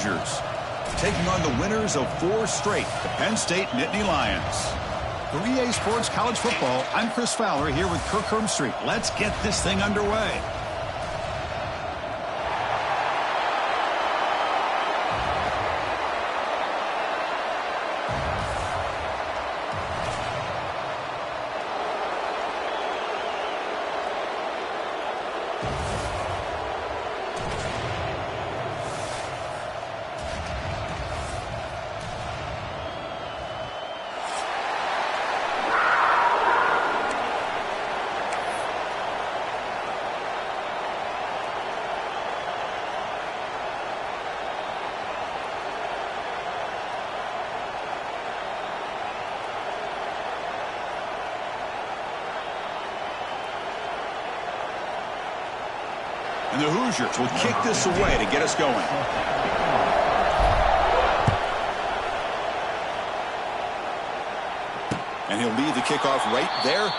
Hoosiers, taking on the winners of 4 straight, the Penn State Nittany Lions. For EA Sports College Football, I'm Chris Fowler here with Kirk Hermstreet. Let's get this thing underway. And the Hoosiers will kick this away to get us going. And he'll leave the kickoff right there.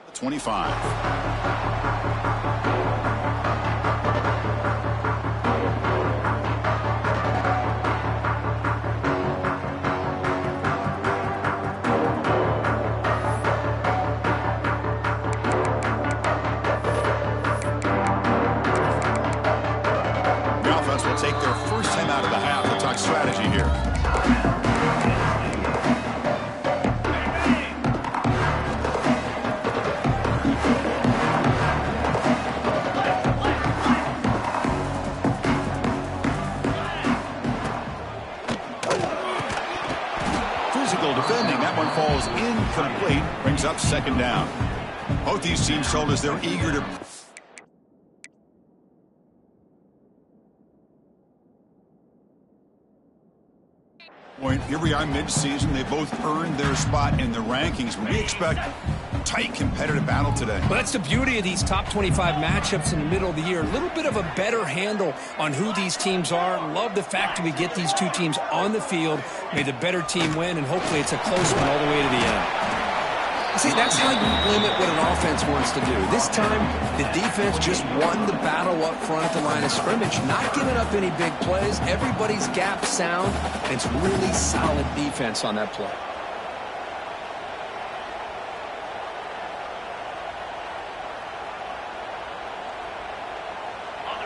The 25. Will take their first time out of the half to talk strategy here. Physical defending. That one falls incomplete. Brings up second down. Both these teams told us they're eager to... Here we are mid-season. They both earned their spot in the rankings. We expect a tight competitive battle today. Well, that's the beauty of these top 25 matchups in the middle of the year. A little bit of a better handle on who these teams are. Love the fact that we get these two teams on the field. May the better team win, and hopefully it's a close one all the way to the end. See, that's how you limit what an offense wants to do. This time, the defense just won the battle up front at the line of scrimmage, not giving up any big plays. Everybody's gap sound, and it's really solid defense on that play.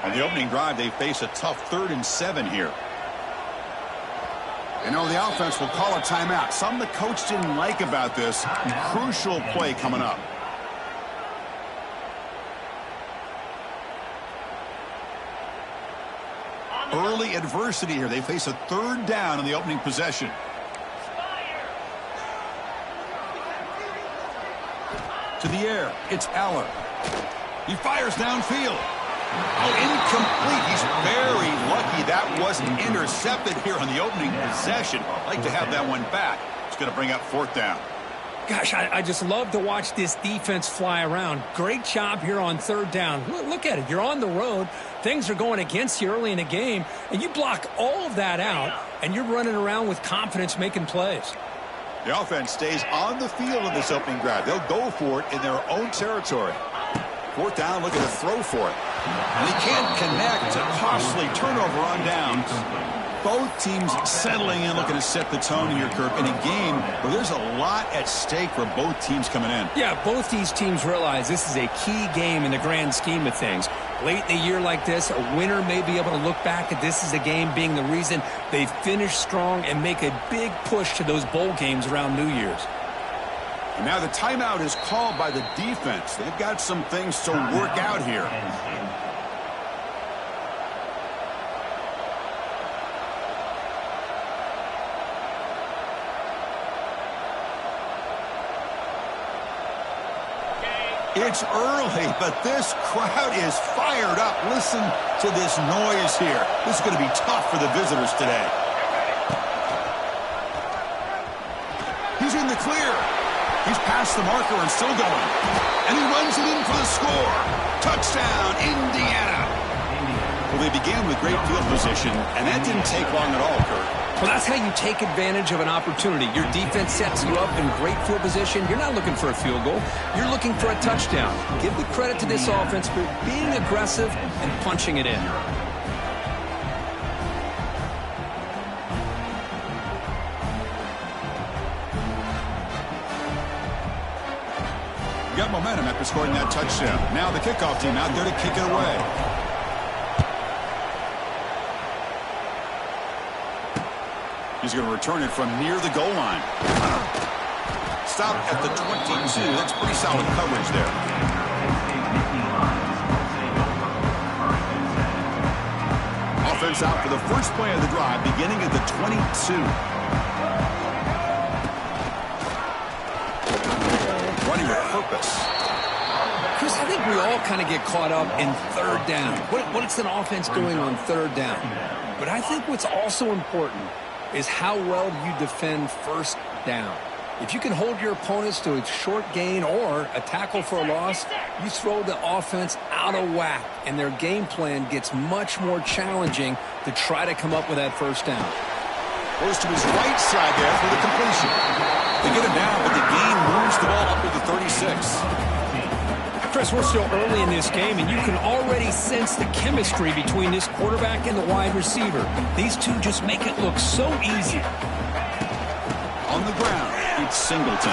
On the opening drive, they face a tough 3rd and 7 here. You know, the offense will call a timeout. Something the coach didn't like about this. Crucial play coming up. Early adversity here. They face a 3rd down in the opening possession. To the air. It's Aller. He fires downfield. Oh, incomplete. He's very lucky that wasn't intercepted here on the opening possession. I'd like to have that one back. It's going to bring up 4th down. Gosh, I just love to watch this defense fly around. Great job here on third down. Look at it. You're on the road. Things are going against you early in the game, and you block all of that out, and you're running around with confidence making plays. The offense stays on the field in this opening drive. They'll go for it in their own territory. Fourth down, looking to throw for it. And he can't connect. A costly turnover on downs. Both teams settling in, looking to set the tone here, Kirk, in a game where there's a lot at stake for both teams coming in. Yeah, both these teams realize this is a key game in the grand scheme of things. Late in a year like this, a winner may be able to look back at this as a game being the reason they finish strong and make a big push to those bowl games around New Year's. And now the timeout is called by the defense. They've got some things to work out here. It's early, but this crowd is fired up. Listen to this noise here. This is going to be tough for the visitors today. He's in the clear. He's past the marker and still going. And he runs it in for the score. Touchdown, Indiana. Well, they began with great field position, and that didn't take long at all, Kurt. Well, that's how you take advantage of an opportunity. Your defense sets you up in great field position. You're not looking for a field goal. You're looking for a touchdown. Give the credit to this offense for being aggressive and punching it in. Got momentum after scoring that touchdown. Now the kickoff team out there to kick it away. He's going to return it from near the goal line. Stop at the 22. That's pretty solid coverage there. Offense out for the first play of the drive, beginning at the 22. Running with purpose. Chris, I think we all kind of get caught up in third down. What's an offense doing on third down? But I think what's also important is how well you defend first down. If you can hold your opponents to a short gain or a tackle for a loss, you throw the offense out of whack, and their game plan gets much more challenging to try to come up with that first down. Goes to his right side there for the completion. They get him down, but the gain moves the ball up to the 36. Chris, we're still early in this game, and you can already sense the chemistry between this quarterback and the wide receiver. These two just make it look so easy. On the ground, it's Singleton.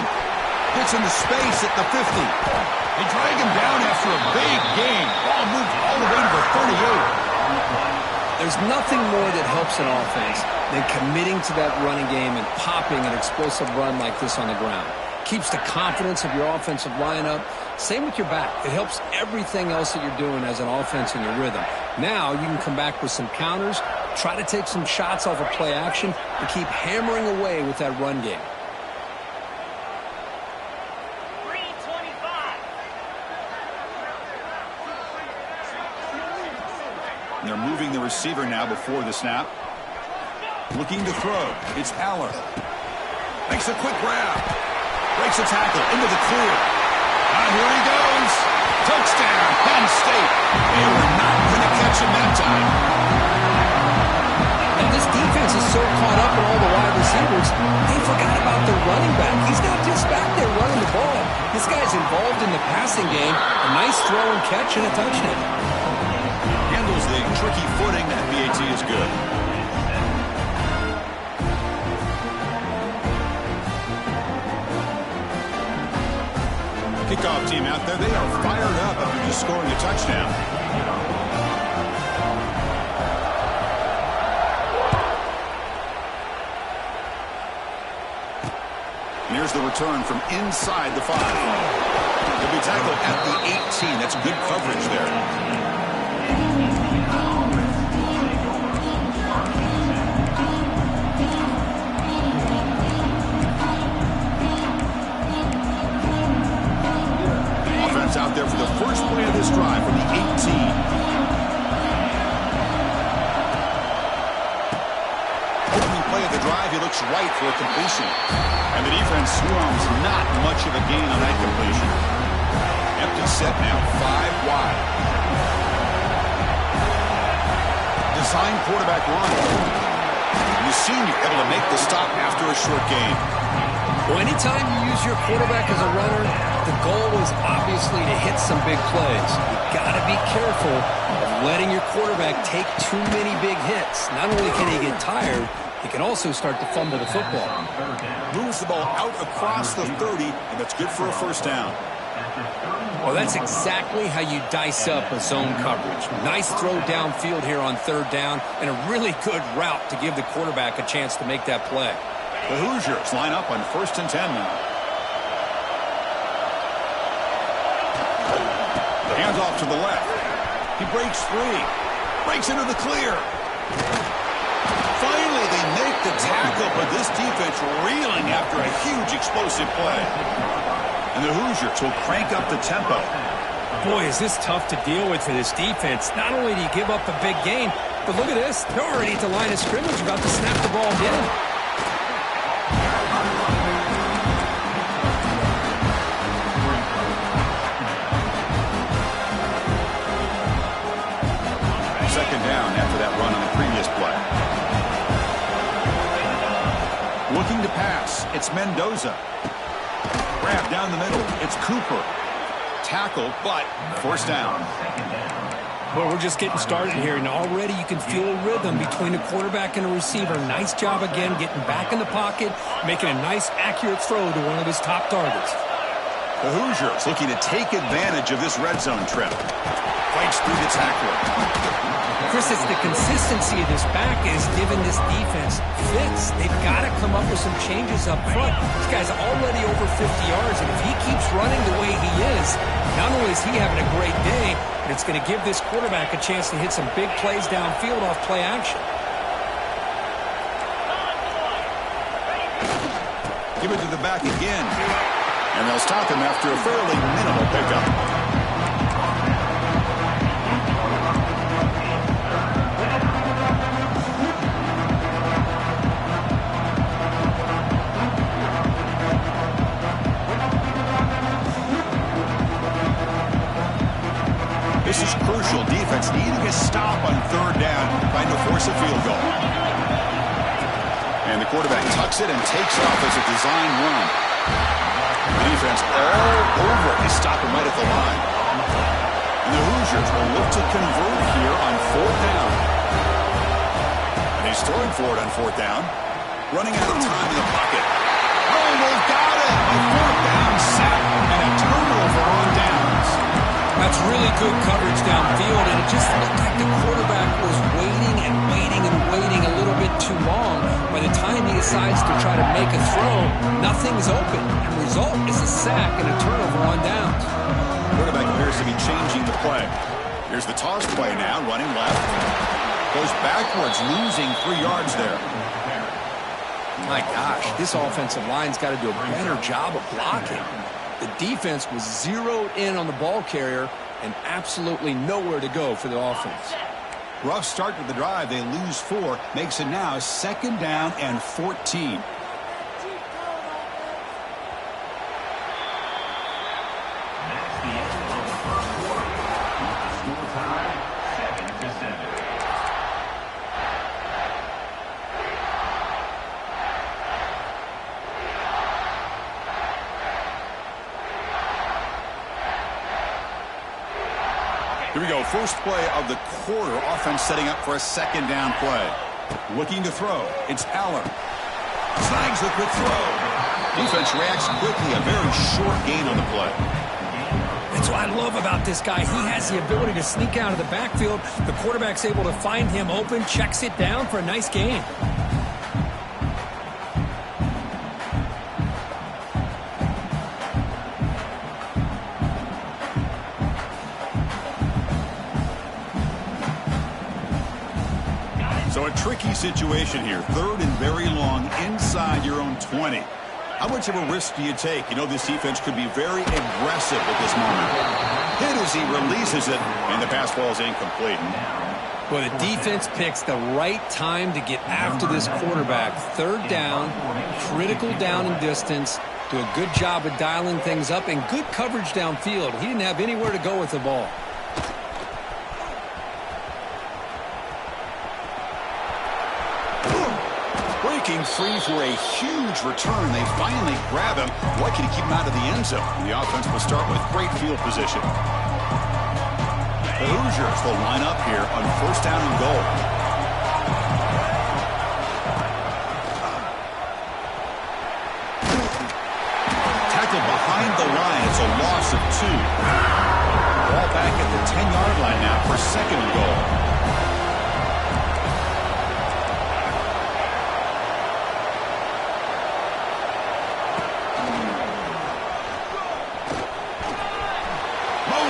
Gets into space at the 50. They drag him down after a big gain. Ball moved all the way to the 38. There's nothing more that helps an offense than committing to that running game and popping an explosive run like this on the ground. Keeps the confidence of your offensive lineup. Same with your back. It helps everything else that you're doing as an offense in your rhythm. Now you can come back with some counters, try to take some shots off of play action, and keep hammering away with that run game. And they're moving the receiver now before the snap. Looking to throw. It's Aller. Makes a quick grab. Breaks a tackle into the clear. And here he goes. Touchdown, Penn State. They were not going to catch him that time. And this defense is so caught up in all the wide receivers, they forgot about the running back. He's not just back there running the ball. This guy's involved in the passing game. A nice throw and catch and a touchdown. Handles the tricky footing. That BAT is good. Kickoff team out there, they are fired up after just scoring a touchdown. And here's the return from inside the 5. He'll be tackled at the 18. That's good coverage there. Out there for the first play of this drive from the 18. Opening play of the drive, he looks right for a completion. And the defense swarms not much on that completion. Empty set now, 5 wide. Design quarterback run. And the senior able to make the stop after a short gain. Well, anytime you use your quarterback as a runner, the goal is obviously to hit some big plays. You've got to be careful of letting your quarterback take too many big hits. Not only can he get tired, he can also start to fumble the football. Moves the ball out across the 30, and that's good for a first down. Well, that's exactly how you dice up a zone coverage. Nice throw downfield here on third down, and a really good route to give the quarterback a chance to make that play. The Hoosiers line up on 1st and 10 now. Hands off to the left. He breaks free. Breaks into the clear. Finally, they make the tackle, but this defense reeling after a huge explosive play. And the Hoosiers will crank up the tempo. Boy, is this tough to deal with for this defense. Not only do you give up a big gain, but look at this. They're already at the line of scrimmage, about to snap the ball again. Second down after that run on the previous play. Looking to pass. It's Mendoza. Grab down the middle. It's Cooper. Tackle, but first down. Well, we're just getting started here, and already you can feel a rhythm between the quarterback and the receiver. Nice job again getting back in the pocket, making a nice, accurate throw to one of his top targets. The Hoosiers looking to take advantage of this red zone trip. Fights through the tackler. Chris, it's the consistency of this back is giving this defense fits. They've got to come up with some changes up front. This guy's already over 50 yards, and if he keeps running the way he is, not only is he having a great day, but it's going to give this quarterback a chance to hit some big plays downfield off play action. Give it to the back again. And they'll stop him after a fairly minimal pickup. This is crucial. Defense needing a stop on third down, trying to force a field goal. And the quarterback tucks it and takes off as a design run. The defense all over it. They stop him right at the line. And the Hoosiers will look to convert here on fourth down. And he's throwing for it on fourth down. Running out of time in the pocket. Oh, they've got it! A fourth down sack and a turnover on downs. That's really good coverage downfield, and it just looked like the quarterback was waiting and waiting and waiting a little bit too long. By the time he decides to try to make a throw, nothing's open. The result is a sack and a turnover on downs. Quarterback appears to be changing the play. Here's the toss play now, running left. Goes backwards, losing 3 yards there. My gosh, this offensive line's got to do a better job of blocking. The defense was zeroed in on the ball carrier and absolutely nowhere to go for the offense. Rough start to the drive. They lose 4. Makes it now 2nd down and 14. Here we go, first play of the quarter. Offense setting up for a 2nd down play. Looking to throw. It's Aller. Snags the quick throw. Defense reacts quickly. A very short gain on the play. That's what I love about this guy. He has the ability to sneak out of the backfield. The quarterback's able to find him open, checks it down for a nice gain. So a tricky situation here. 3rd and very long inside your own 20. How much of a risk do you take? You know this defense could be very aggressive at this moment. Hit as he releases it, and the pass ball is incomplete. Well, the defense picks the right time to get after this quarterback. 3rd down, critical down and distance. Do a good job of dialing things up and good coverage downfield. He didn't have anywhere to go with the ball. Breaking free for a huge return. They finally grab him. Lucky to keep him out of the end zone. The offense will start with great field position. The Hoosiers will line up here on first down and goal. Tackled behind the line. It's a loss of 2. Ball back at the 10-yard line now for second and goal.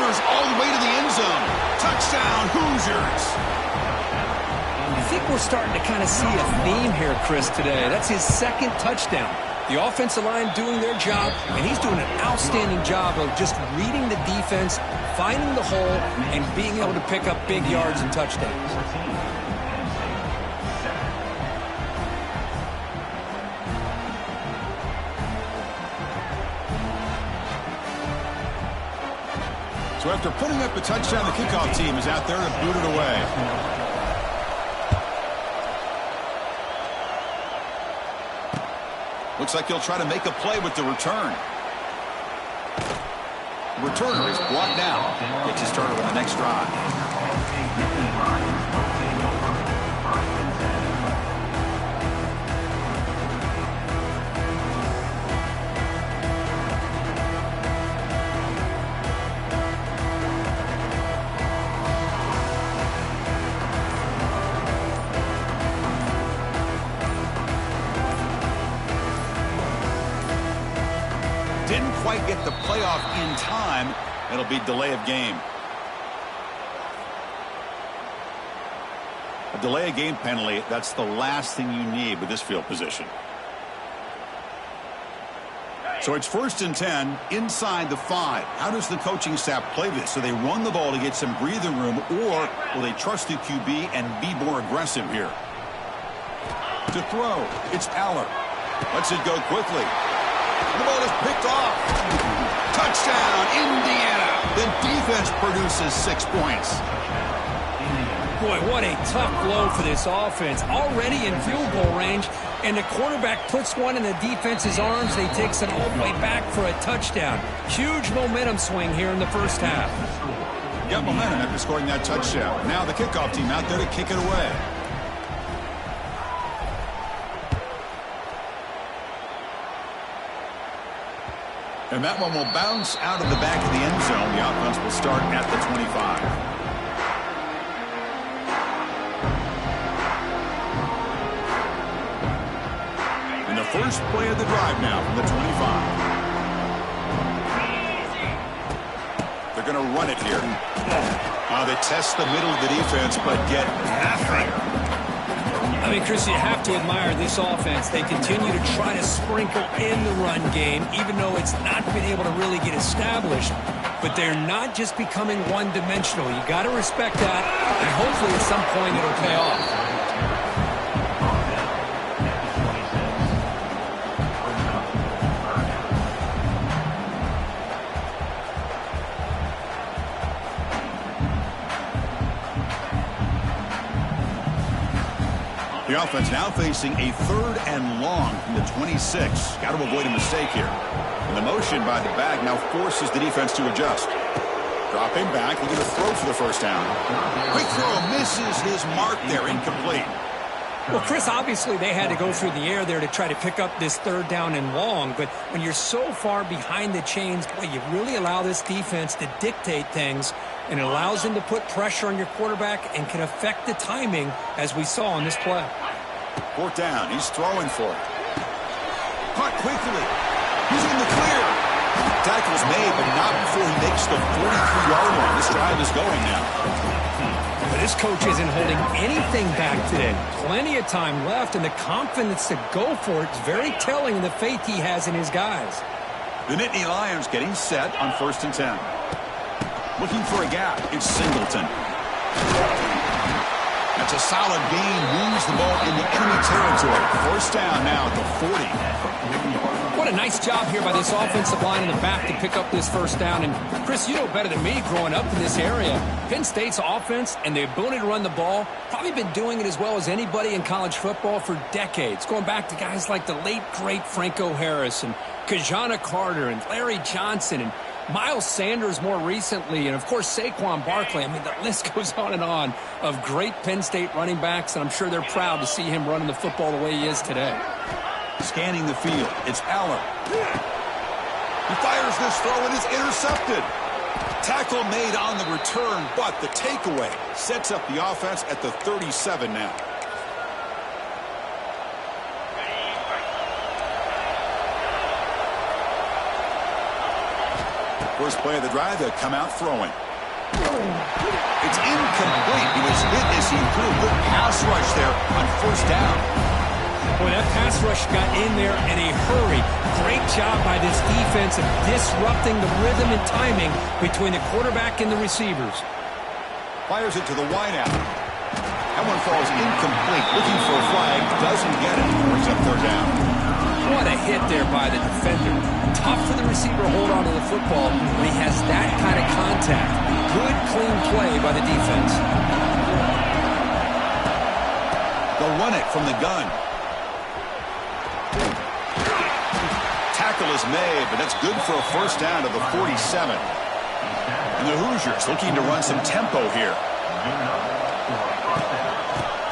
All the way to the end zone. Touchdown, Hoosiers. I think we're starting to kind of see a theme here, Chris, today. That's his second touchdown. The offensive line doing their job, and he's doing an outstanding job of just reading the defense, finding the hole, and being able to pick up big yards and touchdowns. So after putting up a touchdown, the kickoff team is out there to boot it away. Looks like he'll try to make a play with the return. The returner is brought down. Gets you started on the next drive. Didn't quite get the playoff in time. It'll be delay of game. A delay of game penalty, that's the last thing you need with this field position. So it's first and 10 inside the 5. How does the coaching staff play this? So they run the ball to get some breathing room, or will they trust the QB and be more aggressive here? To throw, it's Aller. Lets it go quickly. The ball is picked off. Touchdown, Indiana. The defense produces 6 points. Boy, what a tough blow for this offense. Already in field goal range, and the quarterback puts one in the defense's arms. They takes it all the way back for a touchdown. Huge momentum swing here in the first half. Got momentum after scoring that touchdown. Now the kickoff team out there to kick it away. And that one will bounce out of the back of the end zone. The offense will start at the 25. And the first play of the drive now from the 25. They're going to run it here. They test the middle of the defense, but get nothing. I mean, Chris, you have to admire this offense. They continue to try to sprinkle in the run game, even though it's not been able to really get established. But they're not just becoming one-dimensional. You got to respect that, and hopefully at some point it'll pay off. The offense now facing a 3rd and long from the 26. Got to avoid a mistake here. And the motion by the back now forces the defense to adjust. Dropping back, looking to throw for the first down. Quick throw, misses his mark there, incomplete. Well, Chris, obviously they had to go through the air there to try to pick up this 3rd down and long, but when you're so far behind the chains, boy, you really allow this defense to dictate things, and it allows them to put pressure on your quarterback and can affect the timing, as we saw on this play. 4th down, he's throwing for it. Caught quickly. He's in the clear. Tackle's made, but not before he makes the 43-yard line. This drive is going now. But this coach isn't holding anything back today. Plenty of time left, and the confidence to go for it is very telling of the faith he has in his guys. The Nittany Lions getting set on 1st and 10. Looking for a gap. It's Singleton. That's a solid gain. Moves the ball in the enemy territory. 1st down now at the 40. What a nice job here by this offensive line in the back to pick up this first down. And, Chris, you know better than me growing up in this area, Penn State's offense and the ability to run the ball probably been doing it as well as anybody in college football for decades, going back to guys like the late, great Franco Harris and Kajana Carter and Larry Johnson and Miles Sanders more recently, and, of course, Saquon Barkley. I mean, the list goes on of great Penn State running backs, and I'm sure they're proud to see him running the football the way he is today. Scanning the field, it's Aller. He fires this throw and is intercepted. Tackle made on the return, but the takeaway sets up the offense at the 37 now. First play of the drive, they'll come out throwing. It's incomplete. He was hit as he threw a good pass rush there on first down. Boy, that pass rush got in there in a hurry. Great job by this defense of disrupting the rhythm and timing between the quarterback and the receivers. Fires it to the wideout. That one falls incomplete. Looking for a flag. Doesn't get it. Brings up third down. What a hit there by the defender. Tough for the receiver to hold on to the football when he has that kind of contact. Good, clean play by the defense. They'll run it from the gun. Tackle is made, but that's good for a first down to the 47. And the Hoosiers looking to run some tempo here.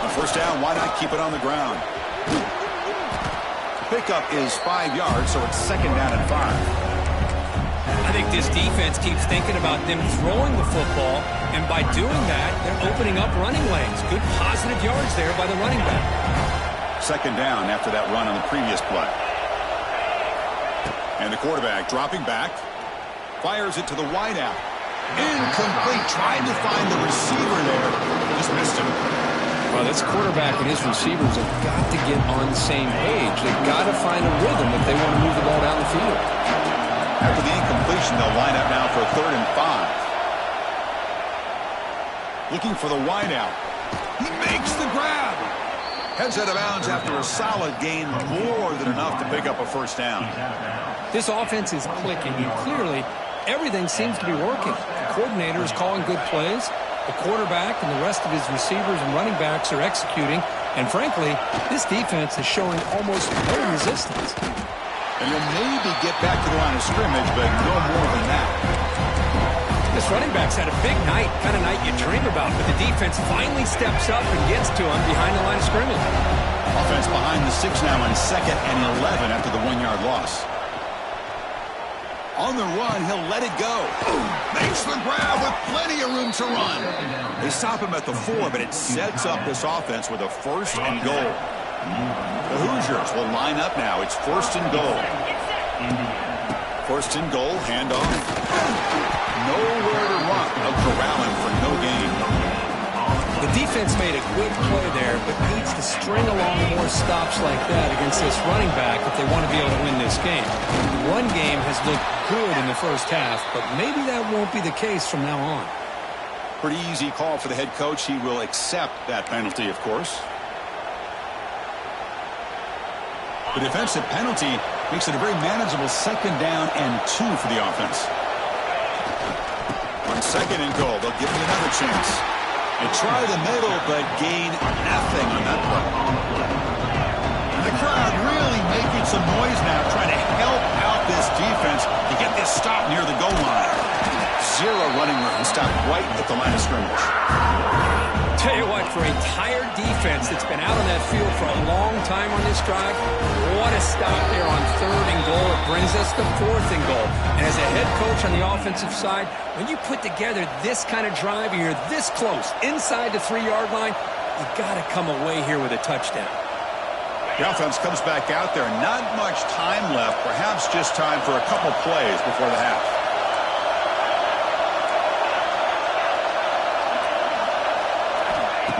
On first down, why not keep it on the ground? Pickup is 5 yards, so it's second down and 5. I think this defense keeps thinking about them throwing the football, and by doing that, they're opening up running lanes. Good positive yards there by the running back. Second down after that run on the previous play. And the quarterback dropping back. Fires it to the wideout. Incomplete. Trying to find the receiver there. Just missed him. Well, this quarterback and his receivers have got to get on the same page. They've got to find a rhythm if they want to move the ball down the field. After the incompletion, they'll line up now for a 3rd and 5. Looking for the wideout. He makes the grab. Heads out of bounds after a solid gain, more than enough to pick up a first down. This offense is clicking, and clearly everything seems to be working. The coordinator is calling good plays. The quarterback and the rest of his receivers and running backs are executing. And frankly, this defense is showing almost no resistance. And they'll maybe get back to the line of scrimmage, but no more than that. This running back's had a big night, kind of night you dream about, but the defense finally steps up and gets to him behind the line of scrimmage. Offense behind the 6 now on 2nd and 11 after the 1-yard loss. On the run, he'll let it go. Makes the grab with plenty of room to run. They stop him at the 4, but it sets up this offense with a 1st and goal. The Hoosiers will line up now. It's 1st and goal. 1st and goal, handoff. Nowhere to run. They'll corral him for no gain. The defense made a good play there, but needs to string along more stops like that against this running back if they want to be able to win this game. The run game has looked good in the first half, but maybe that won't be the case from now on. Pretty easy call for the head coach. He will accept that penalty, of course. The defensive penalty makes it a very manageable 2nd down and 2 for the offense. On 2nd and goal, they'll give him another chance. They try the middle, but gain nothing on that play. And the crowd really making some noise now, trying to help out this defense to get this stop near the goal line. 0 running room, stopped right at the line of scrimmage. Tell you what, for a tired defense that's been out on that field for a long time on this drive, what a stop there on 3rd and goal. It brings us to 4th and goal. And as a head coach on the offensive side, when you put together this kind of drive, you're this close, inside the 3-yard line, you got to come away here with a touchdown. The offense comes back out there. Not much time left, perhaps just time for a couple plays before the half.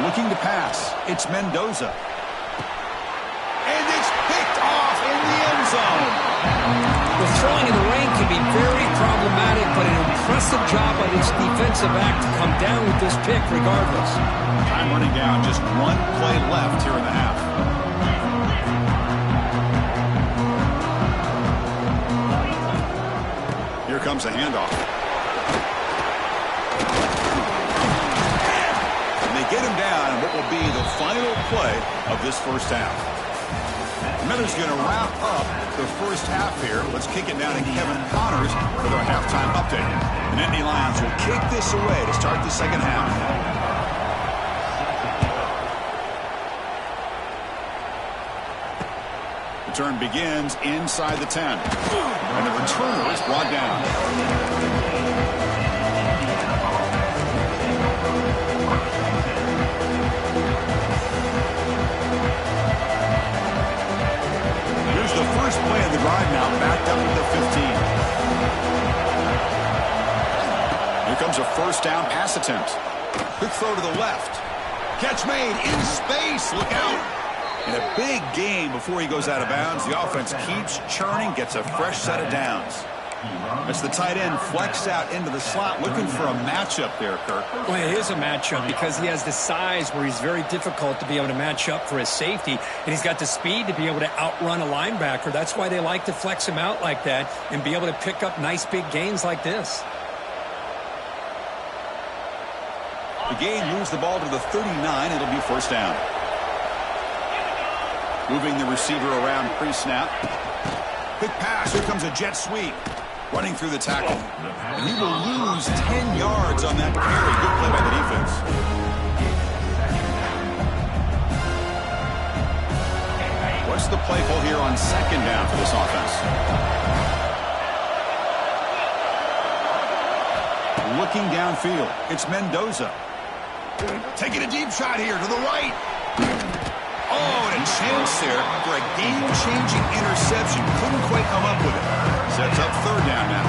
Looking to pass. It's Mendoza. And it's picked off in the end zone. The throwing in the rain can be very problematic, but an impressive job by this defensive back to come down with this pick regardless. Time running down. Just 1 play left here in the half. Here comes a handoff. And they get him down in what will be the final play of this first half. Miller's going to wrap up the first half here. Let's kick it down to Kevin Connors for their halftime update. The Nittany Lions will kick this away to start the second half. Return begins inside the 10. And the returner is brought down. Here's the first play of the drive now, backed up to the 15. Here comes a first down pass attempt. Quick throw to the left. Catch made in space. Look out. And a big gain before he goes out of bounds. The offense keeps churning, gets a fresh set of downs. As the tight end flexed out into the slot, looking for a matchup there, Kirk. Well, it is a matchup because he has the size where he's very difficult to be able to match up for his safety, and he's got the speed to be able to outrun a linebacker. That's why they like to flex him out like that and be able to pick up nice big gains like this. The gain moves the ball to the 39. It'll be first down. Moving the receiver around pre-snap. Quick pass. Here comes a jet sweep. Running through the tackle. And he will lose 10 yards on that carry. Good play by the defense. What's the play call here on second down for this offense? Looking downfield. It's Mendoza. Taking a deep shot here to the right. Oh, and a chance there for a game-changing interception. Couldn't quite come up with it. Sets up third down now.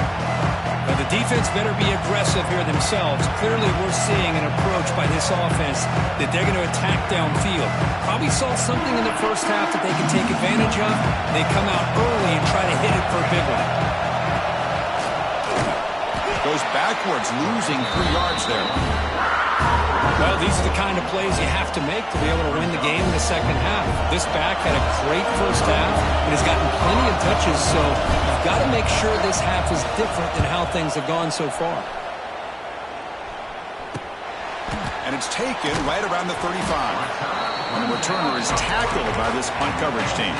Well, the defense better be aggressive here themselves. Clearly, we're seeing an approach by this offense that they're going to attack downfield. Probably saw something in the first half that they can take advantage of. They come out early and try to hit it for a big one. Goes backwards, losing 3 yards there. Well, these are the kind of plays you have to make to be able to win the game in the second half. This back had a great first half and has gotten plenty of touches, so you've got to make sure this half is different than how things have gone so far. And it's taken right around the 35. And the returner is tackled by this punt coverage team.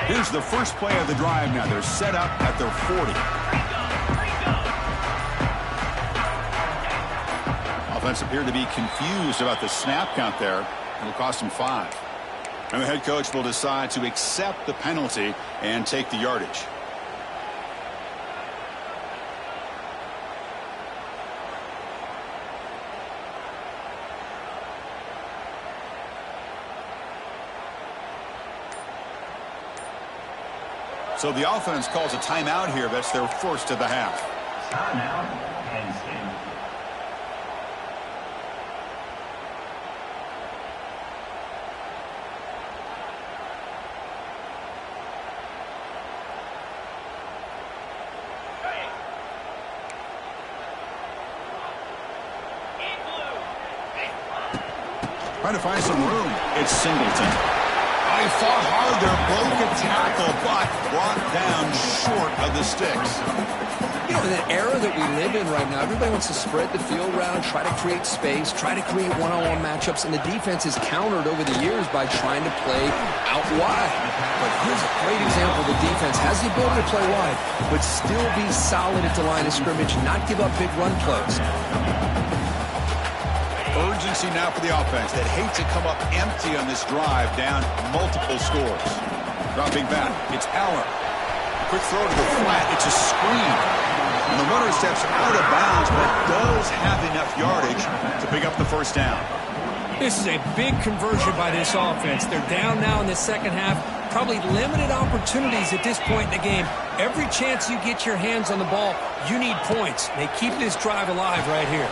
Here's the first play of the drive now. They're set up at their 40. Offense appeared to be confused about the snap count there. It'll cost him 5. And the head coach will decide to accept the penalty and take the yardage. So the offense calls a timeout here. That's their first of the half. Timeout, Penn State. Trying to find some room. It's Singleton. He fought hard there, broke a tackle, but brought down short of the sticks. You know, in the era that we live in right now, everybody wants to spread the field around, try to create space, try to create one-on-one matchups, and the defense is countered over the years by trying to play out wide. But here's a great example. The defense has the ability to play wide, but still be solid at the line of scrimmage, not give up big run plays. Urgency now for the offense that hate to come up empty on this drive, down multiple scores. Dropping back, it's Allen. Quick throw to the flat, it's a screen. And the runner steps out of bounds, but does have enough yardage to pick up the first down. This is a big conversion by this offense. They're down now in the second half. Probably limited opportunities at this point in the game. Every chance you get your hands on the ball, you need points. They keep this drive alive right here.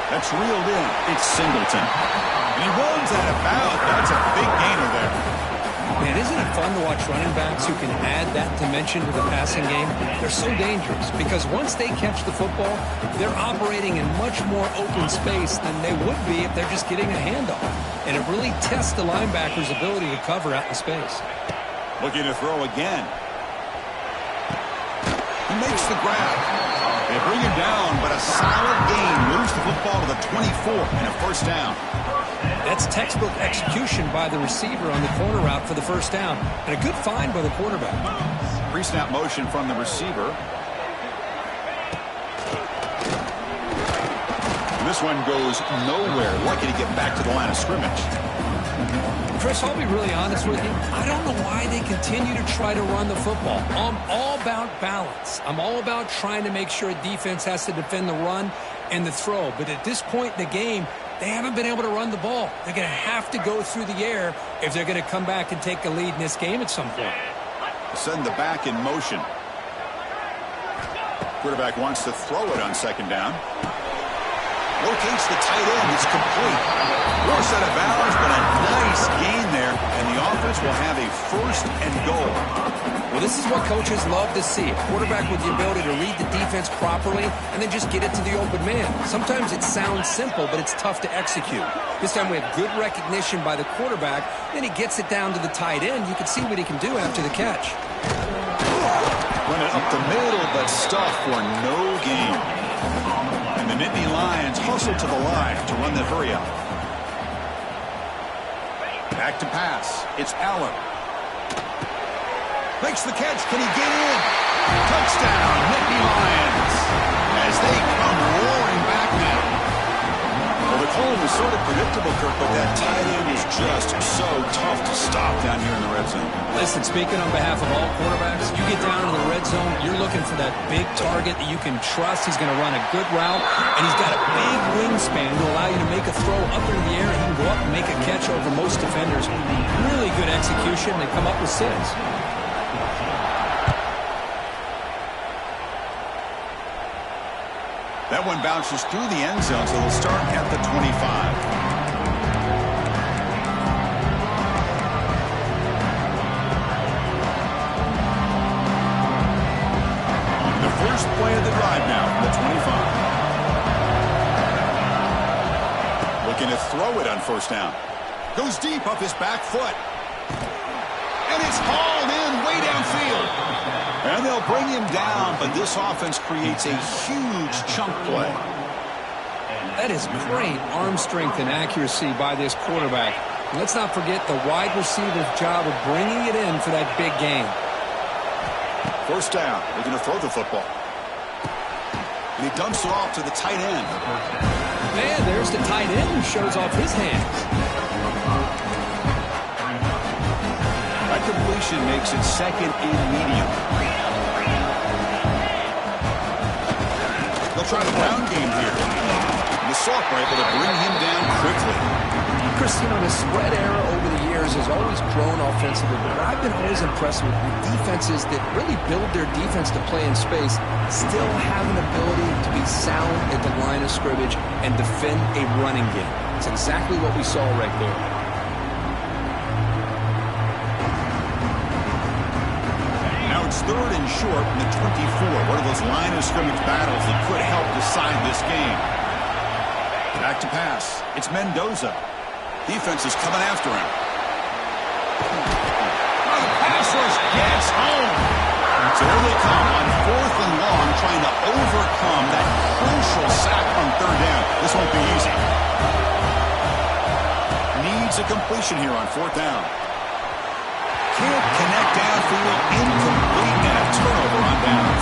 That's reeled in. It's Singleton. And he runs out of bounds. That's a big gainer there. Man, isn't it fun to watch running backs who can add that dimension to the passing game? They're so dangerous because once they catch the football, they're operating in much more open space than they would be if they're just getting a handoff. And it really tests the linebacker's ability to cover out in space. Looking to throw again. He makes the grab. They bring him down, but a solid gain moves the football to the 24 and a first down. That's textbook execution by the receiver on the corner route for the first down. And a good find by the quarterback. Pre-snap motion from the receiver. This one goes nowhere. Lucky to get back to the line of scrimmage. Chris, I'll be really honest with you. I don't know why they continue to try to run the football. I'm all about balance. I'm all about trying to make sure a defense has to defend the run and the throw. But at this point in the game, they haven't been able to run the ball. They're going to have to go through the air if they're going to come back and take a lead in this game at some point. Send the back in motion. Quarterback wants to throw it on second down. Locates the tight end. It's complete. Force out of bounds, but a nice gain there. And the offense will have a first and goal. Well, this is what coaches love to see. A quarterback with the ability to read the defense properly and then just get it to the open man. Sometimes it sounds simple, but it's tough to execute. This time we have good recognition by the quarterback. Then he gets it down to the tight end. You can see what he can do after the catch. Run it up the middle, but stuffed for no gain. And the Nittany Lions hustle to the line to run the hurry up. Back to pass. It's Allen. Makes the catch. Can he get in? Touchdown, Nittany Lions. As they come roaring back now. Well, the call was sort of predictable, Kirk, but that tight end is just so tough to stop down here in the red zone. Listen, speaking on behalf of all quarterbacks, you get down into the red zone, you're looking for that big target that you can trust. He's going to run a good route, and he's got a big wingspan to allow you to make a throw up into the air, and he can go up and make a catch over most defenders. Really good execution. They come up with 6. That one bounces through the end zone, so they'll start at the 25. The first play of the drive now from the 25. Looking to throw it on first down. Goes deep off his back foot. And it's hauled in way downfield. And they'll bring him down, but this offense creates a huge chunk play. That is great arm strength and accuracy by this quarterback. And let's not forget the wide receiver's job of bringing it in for that big game. First down. They're going to throw the football. And he dumps it off to the tight end. Man, there's the tight end who shows off his hands. That completion makes it second and medium. They'll try the ground game here. And the Soft are able to bring him down quickly. Chris, you know, the spread era over the years has always grown offensively, but I've been always impressed with defenses that really build their defense to play in space, still have an ability to be sound at the line of scrimmage and defend a running game. It's exactly what we saw right there. It's third and short in the 24. One of those line of scrimmage battles that could help decide this game. Back to pass. It's Mendoza. Defense is coming after him. Oh, the pass rush gets home. So here they come on 4th and long, trying to overcome that crucial sack on third down. This won't be easy. Needs a completion here on 4th down. Can't connect downfield, incomplete, and a turnover on downs.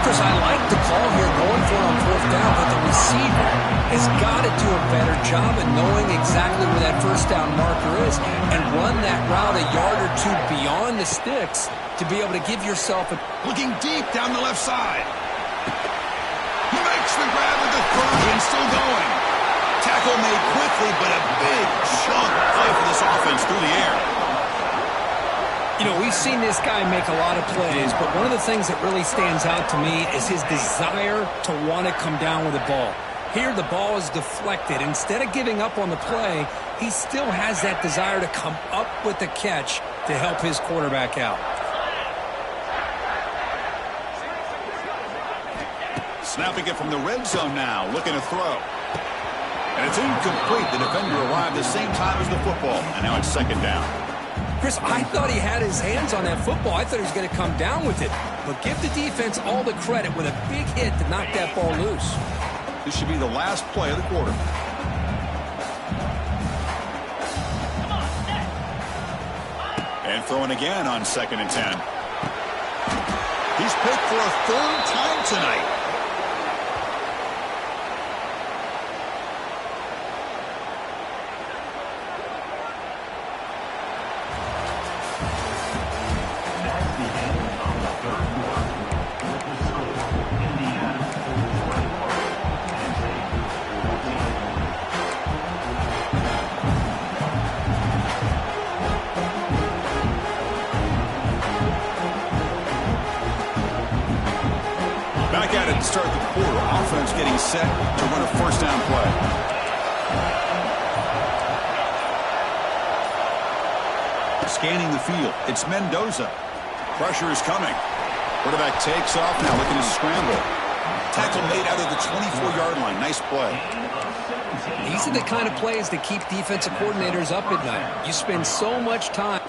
Chris, I like the call here going for it on 4th down, but the receiver has got to do a better job of knowing exactly where that first down marker is and run that route a yard or two beyond the sticks to be able to give yourself a... Looking deep down the left side. He makes the grab with the third and still going. Tackle made quickly, but a big chunk play for this offense through the air. You know, we've seen this guy make a lot of plays, but one of the things that really stands out to me is his desire to want to come down with the ball. Here, the ball is deflected. Instead of giving up on the play, he still has that desire to come up with the catch to help his quarterback out. Snapping it from the red zone now, looking to throw. And it's incomplete. The defender arrived the same time as the football, and now it's second down. Chris, I thought he had his hands on that football. I thought he was going to come down with it. But give the defense all the credit with a big hit to knock that ball loose. This should be the last play of the quarter. And throwing again on 2nd and 10. He's picked for a 3rd time tonight. Back at it to start the quarter. Offense getting set to run a 1st down play. Scanning the field. It's Mendoza. Pressure is coming. Quarterback takes off now, looking to scramble. Tackle made out of the 24-yard line. Nice play. These are the kind of plays that keep defensive coordinators up at night. You spend so much time.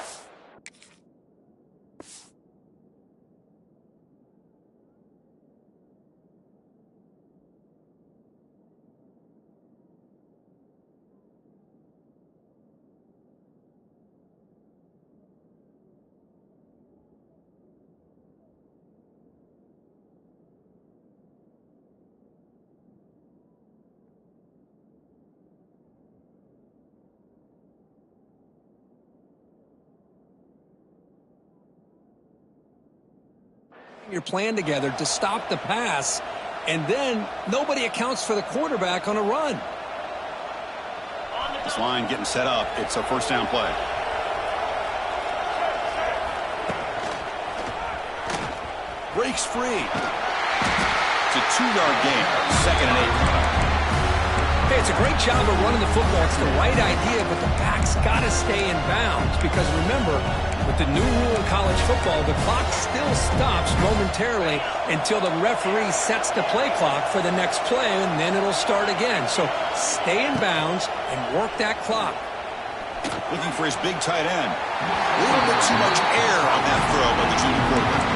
Your plan together to stop the pass, and then nobody accounts for the quarterback on a run. This line getting set up. It's a 1st down play. Breaks free. It's a 2-yard gain. 2nd and 8. Hey, it's a great job of running the football. It's the right idea, but the back's got to stay in bounds because remember, with the new rule in college football, the clock still stops momentarily until the referee sets the play clock for the next play, and then it'll start again. So stay in bounds and work that clock. Looking for his big tight end. A little bit too much air on that throw by the junior quarterback.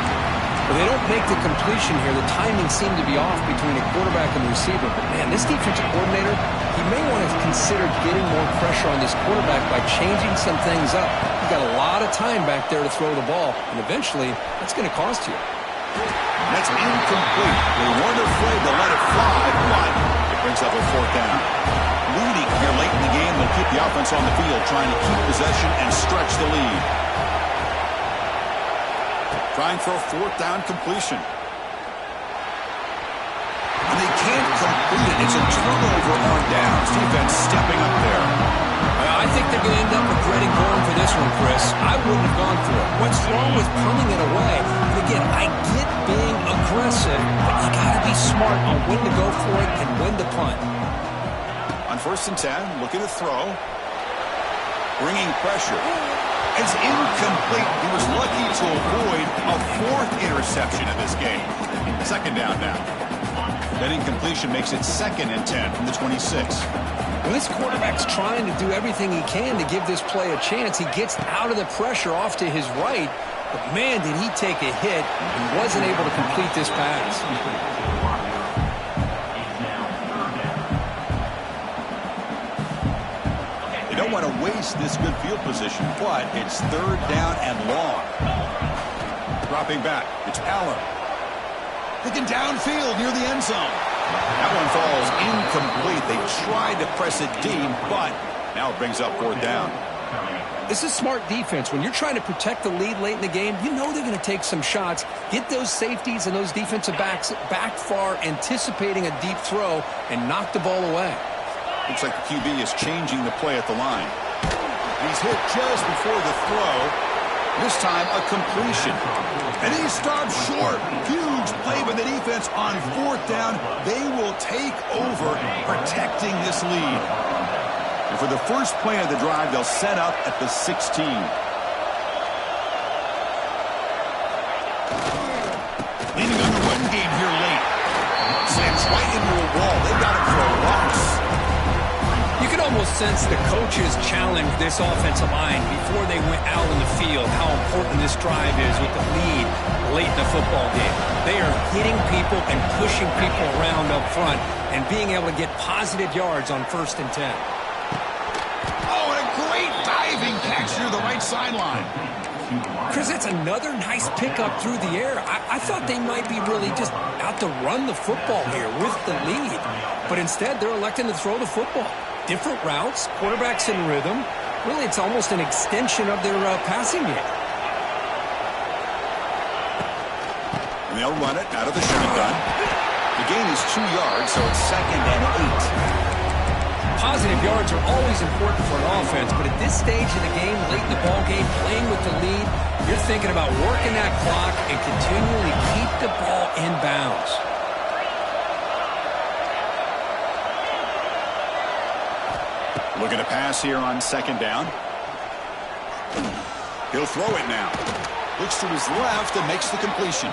Well, they don't make the completion here. The timing seemed to be off between a quarterback and the receiver. But, man, this defensive coordinator, he may want to consider getting more pressure on this quarterback by changing some things up. You've got a lot of time back there to throw the ball, and eventually that's going to cost you. That's incomplete. They weren't afraid to let it fly, but it brings up a 4th down. Leading here late in the game, they'll keep the offense on the field, trying to keep possession and stretch the lead. Trying for a 4th down completion. And they can't complete it. It's a turnover on downs. Defense stepping up there. I think they're going to end up regretting going for this one, Chris. I wouldn't have gone for it. What's wrong with punting it away? And again, I get being aggressive, but you got to be smart on when to go for it and when to punt. On 1st and 10, looking to throw. Bringing pressure. It's incomplete. He was lucky to avoid a 4th interception in this game. 2nd down now. That incompletion makes it 2nd and 10 from the 26. When this quarterback's trying to do everything he can to give this play a chance, he gets out of the pressure off to his right. But, man, did he take a hit and wasn't able to complete this pass. Don't want to waste this good field position, but it's 3rd down and long. Dropping back, it's Allen. Looking downfield near the end zone. That one falls incomplete. They tried to press it deep, but now it brings up 4th down. This is smart defense. When you're trying to protect the lead late in the game, you know they're going to take some shots, get those safeties and those defensive backs back far, anticipating a deep throw, and knock the ball away. Looks like the QB is changing the play at the line. He's hit just before the throw. This time, a completion. And he stopped short. Huge play by the defense on 4th down. They will take over, protecting this lead. And for the first play of the drive, they'll set up at the 16. right into a wall. They've got him for a loss. You can almost sense the coaches challenge this offensive line before they went out in the field, how important this drive is with the lead late in the football game. They are hitting people and pushing people around up front and being able to get positive yards on 1st and 10. Oh, and a great diving catch near the right sideline. Chris, it's another nice pickup through the air. I thought they might be really just out to run the football here with the lead. But instead, they're electing to throw the football. Different routes, quarterback's in rhythm. Really, it's almost an extension of their passing game. And they'll run it out of the shotgun. The gain is 2 yards, so it's 2nd and 8. Positive yards are always important for an offense, but at this stage of the game, late in the ball game, playing with the lead, you're thinking about working that clock and continually keep the ball in bounds. Looking to pass here on 2nd down. He'll throw it now. Looks to his left and makes the completion.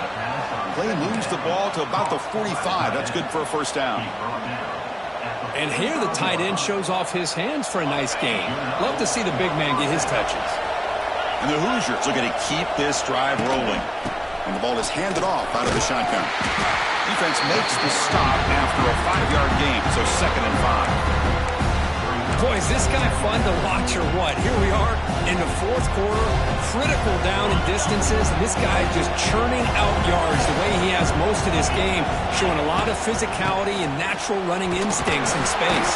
They lose the ball to about the 45. That's good for a 1st down. And here the tight end shows off his hands for a nice gain. Love to see the big man get his touches. And the Hoosiers looking to keep this drive rolling. And the ball is handed off out of the shotgun. Defense makes the stop after a 5-yard gain, so 2nd and 5. Boy, is this guy fun to watch or what? Here we are in the 4th quarter, critical down in distances, and this guy just churning out yards the way he has most of this game, showing a lot of physicality and natural running instincts in space.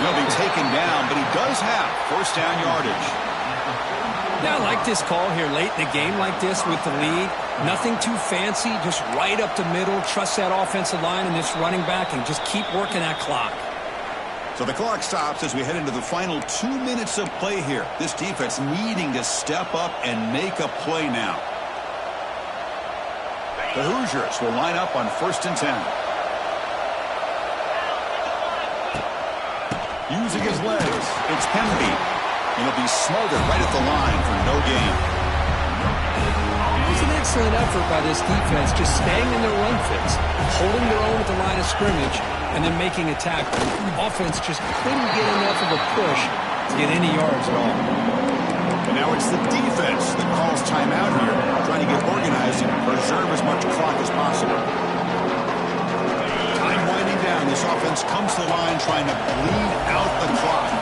He'll be taken down, but he does have 1st down yardage. Now, I like this call here late in the game like this with the lead. Nothing too fancy, just right up the middle. Trust that offensive line and this running back and just keep working that clock. So the clock stops as we head into the final 2 minutes of play here. This defense needing to step up and make a play now. The Hoosiers will line up on 1st and 10. Using his legs, it's Pemby. And he'll be smothered right at the line for no gain. It was an excellent effort by this defense, just staying in their run fits, holding their own at the line of scrimmage, and then making a tackle. The offense just couldn't get enough of a push to get any yards at all. And now it's the defense that calls timeout here, trying to get organized and preserve as much clock as possible. Time winding down. This offense comes to the line trying to bleed out the clock.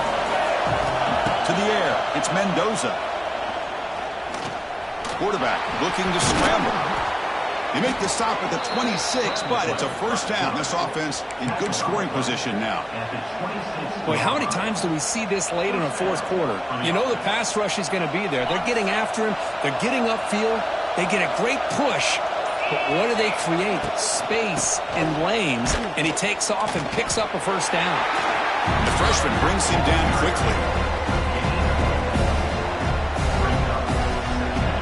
To the air, it's Mendoza. Quarterback looking to scramble. They make the stop at the 26, but it's a 1st down. This offense in good scoring position now. Boy, how many times do we see this late in a 4th quarter? You know the pass rush is going to be there. They're getting after him. They're getting upfield. They get a great push. But what do they create? Space and lanes. And he takes off and picks up a 1st down. The freshman brings him down quickly.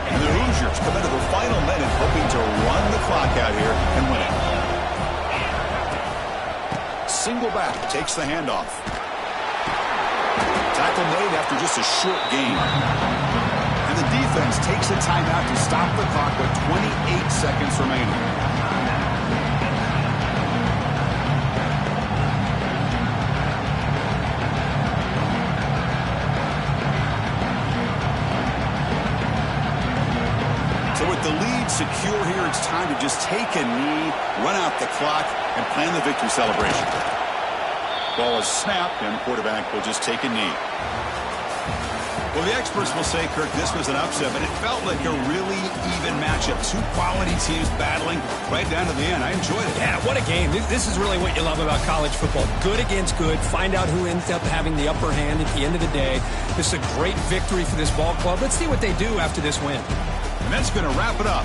And the Hoosiers come into the final minute hoping to run the clock out here and win it. Single back takes the handoff. Tackle made after just a short gain. And the defense takes a timeout to stop the clock with 28 seconds remaining. The lead secure here. It's time to just take a knee, run out the clock, and plan the victory celebration. Ball is snapped, and the quarterback will just take a knee. Well, the experts will say, Kirk, this was an upset, but it felt like a really even matchup. 2 quality teams battling right down to the end. I enjoyed it. Yeah, what a game. This is really what you love about college football. Good against good. Find out who ends up having the upper hand at the end of the day. This is a great victory for this ball club. Let's see what they do after this win. And that's going to wrap it up.